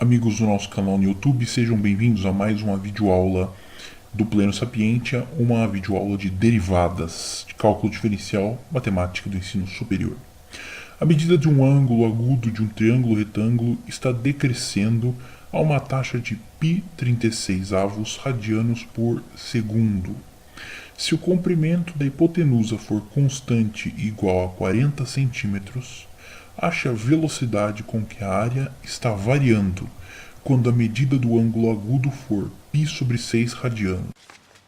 Amigos do nosso canal no YouTube, sejam bem-vindos a mais uma videoaula do Pleno Sapientia, uma videoaula de derivadas de cálculo diferencial matemática do ensino superior. A medida de um ângulo agudo de um triângulo retângulo está decrescendo a uma taxa de π36 radianos por segundo. Se o comprimento da hipotenusa for constante e igual a 40 centímetros, ache a velocidade com que a área está variando quando a medida do ângulo agudo for π/6 radianos.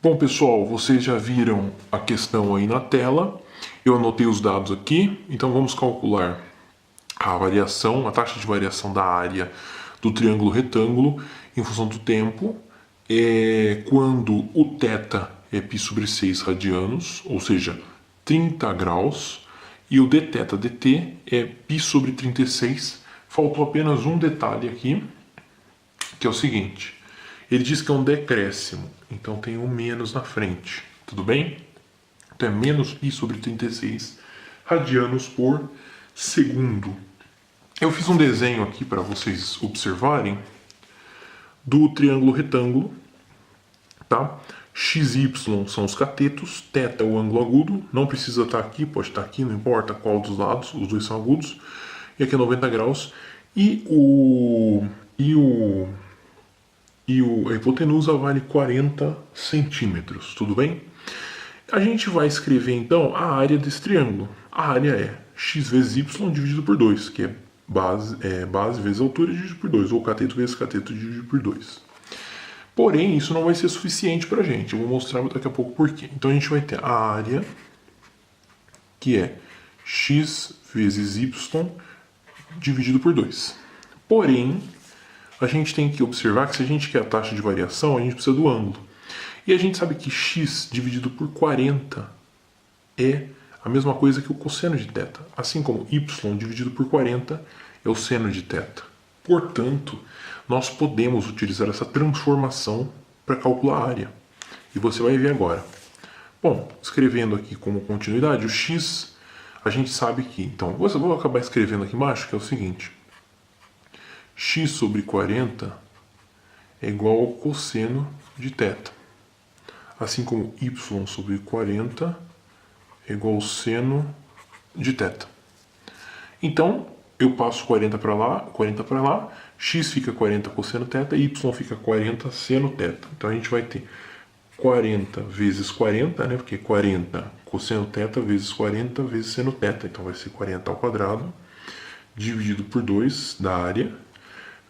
Bom, pessoal, vocês já viram a questão aí na tela. Eu anotei os dados aqui, então vamos calcular a variação, a taxa de variação da área do triângulo retângulo em função do tempo, quando o θ é π/6 radianos, ou seja, 30 graus, e o dθ dt é π/36. Faltou apenas um detalhe aqui, que é o seguinte: ele diz que é um decréscimo, então tem um menos na frente, tudo bem? Então é menos π/36 radianos por segundo. Eu fiz um desenho aqui para vocês observarem do triângulo retângulo, tá? X e Y são os catetos, θ é o ângulo agudo, não precisa estar aqui, pode estar aqui, não importa qual dos lados, os dois são agudos, e aqui é 90 graus, e a hipotenusa vale 40 centímetros, tudo bem? A gente vai escrever então a área desse triângulo. A área é x vezes y dividido por 2, que é base vezes altura dividido por 2, ou cateto vezes cateto dividido por 2. Porém, isso não vai ser suficiente para a gente. Eu vou mostrar daqui a pouco por quê. Então a gente vai ter a área, que é x vezes y dividido por 2. Porém, a gente tem que observar que se a gente quer a taxa de variação, a gente precisa do ângulo. E a gente sabe que x dividido por 40 é a mesma coisa que o cosseno de θ. Assim como y dividido por 40 é o seno de θ. Portanto, nós podemos utilizar essa transformação para calcular a área. E você vai ver agora. Bom, escrevendo aqui como continuidade, o x, a gente sabe que... Então, eu vou acabar escrevendo aqui embaixo, que é o seguinte: x sobre 40 é igual ao cosseno de θ. Assim como y sobre 40 é igual ao seno de θ. Então, eu passo 40 para lá, x fica 40 cosseno θ, y fica 40 seno θ. Então a gente vai ter 40 vezes 40, né? Porque 40 cosseno θ vezes 40 vezes seno θ. Então vai ser 40 ao quadrado, dividido por 2 da área,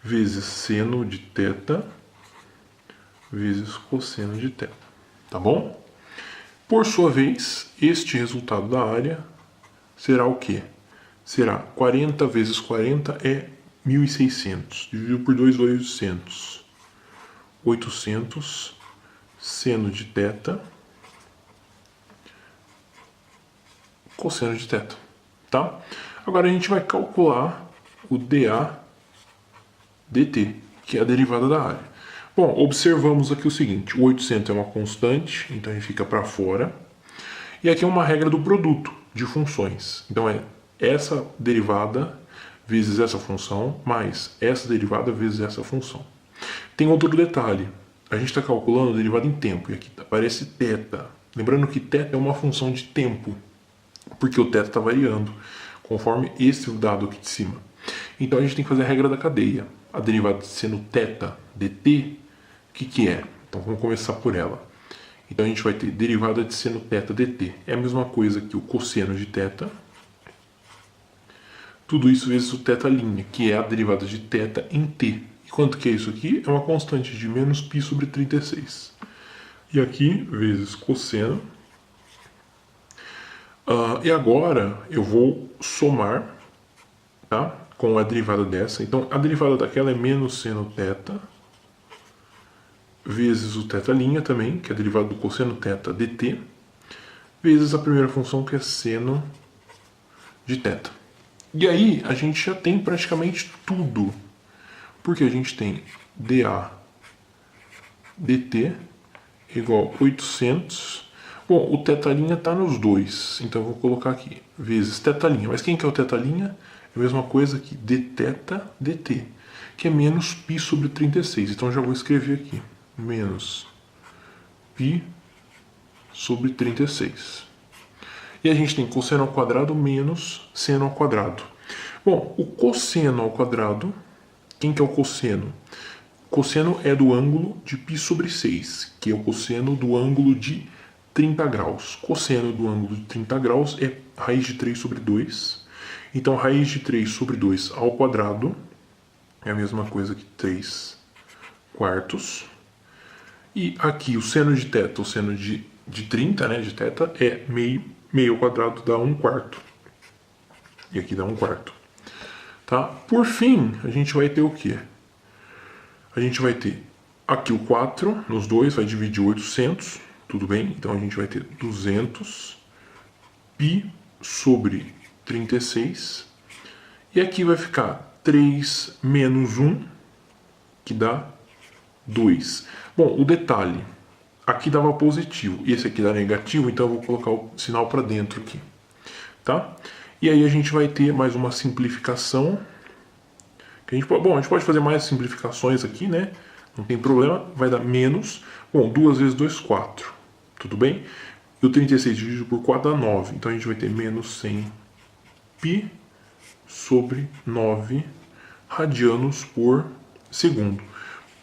vezes seno de θ, vezes cosseno de θ. Tá bom? Por sua vez, este resultado da área será o quê? Será 40 vezes 40 é 1.600. Dividido por 2, 800. 800 seno de θ cosseno de θ. Tá? Agora a gente vai calcular o dA dt, que é a derivada da área. Bom, observamos aqui o seguinte: o 800 é uma constante, então ele fica para fora. E aqui é uma regra do produto de funções. Então é essa derivada vezes essa função, mais essa derivada vezes essa função. Tem outro detalhe. A gente está calculando a derivada em tempo, e aqui aparece θ. Lembrando que θ é uma função de tempo, porque o θ está variando, conforme esse dado aqui de cima. Então a gente tem que fazer a regra da cadeia. A derivada de seno θ dt, o que é? Então vamos começar por ela. Então a gente vai ter derivada de seno θ dt. É a mesma coisa que o cosseno de θ. Tudo isso vezes o θ', que é a derivada de θ em t. E quanto que é isso aqui? É uma constante de menos π/36. E aqui, vezes cosseno. E agora eu vou somar, tá, com a derivada dessa. Então a derivada daquela é menos seno θ, vezes o θ' também, que é a derivada do cosseno θ dt, vezes a primeira função, que é seno de θ. E aí a gente já tem praticamente tudo, porque a gente tem dA dt igual a 800. Bom, o θ' está nos dois, então eu vou colocar aqui, vezes θ'. Mas quem que é o θ'? É a mesma coisa que dθ dt, que é menos π sobre 36. Então já vou escrever aqui, menos π sobre 36. E a gente tem cosseno ao quadrado menos seno ao quadrado. Bom, o cosseno ao quadrado, quem que é o cosseno? O cosseno é do ângulo de π sobre 6, que é o cosseno do ângulo de 30 graus. Cosseno do ângulo de 30 graus é raiz de 3 sobre 2. Então, raiz de 3 sobre 2 ao quadrado é a mesma coisa que 3 quartos. E aqui o seno de θ, o seno de 30, né, de θ, é meio ao quadrado dá 1 quarto. E aqui dá 1 quarto. Tá? Por fim, a gente vai ter o quê? A gente vai ter aqui o 4 nos dois, vai dividir 800, tudo bem? Então a gente vai ter 200 π sobre 36. E aqui vai ficar 3 menos 1, que dá 2. Bom, o detalhe, aqui dava positivo e esse aqui dá negativo, então eu vou colocar o sinal para dentro aqui, tá? E aí a gente vai ter mais uma simplificação. Que a gente pode fazer mais simplificações aqui, né? Não tem problema, vai dar menos. Bom, 2 vezes 2, 4. Tudo bem? E o 36 dividido por 4 dá 9. Então a gente vai ter menos 100 π sobre 9 radianos por segundo.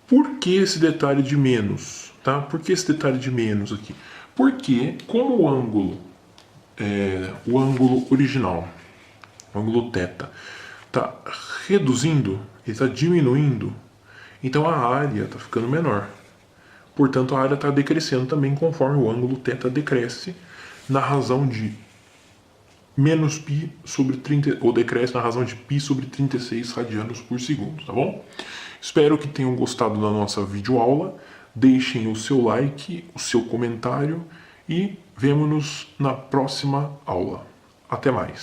Por que esse detalhe de menos? Tá? Por que esse detalhe de menos aqui? Porque, como o ângulo original, o ângulo θ, está reduzindo, ele está diminuindo, então a área está ficando menor. Portanto, a área está decrescendo também conforme o ângulo θ decresce na razão de menos π sobre 30, ou decresce na razão de π sobre 36 radianos por segundo, tá bom? Espero que tenham gostado da nossa videoaula. Deixem o seu like, o seu comentário e vemo-nos na próxima aula. Até mais!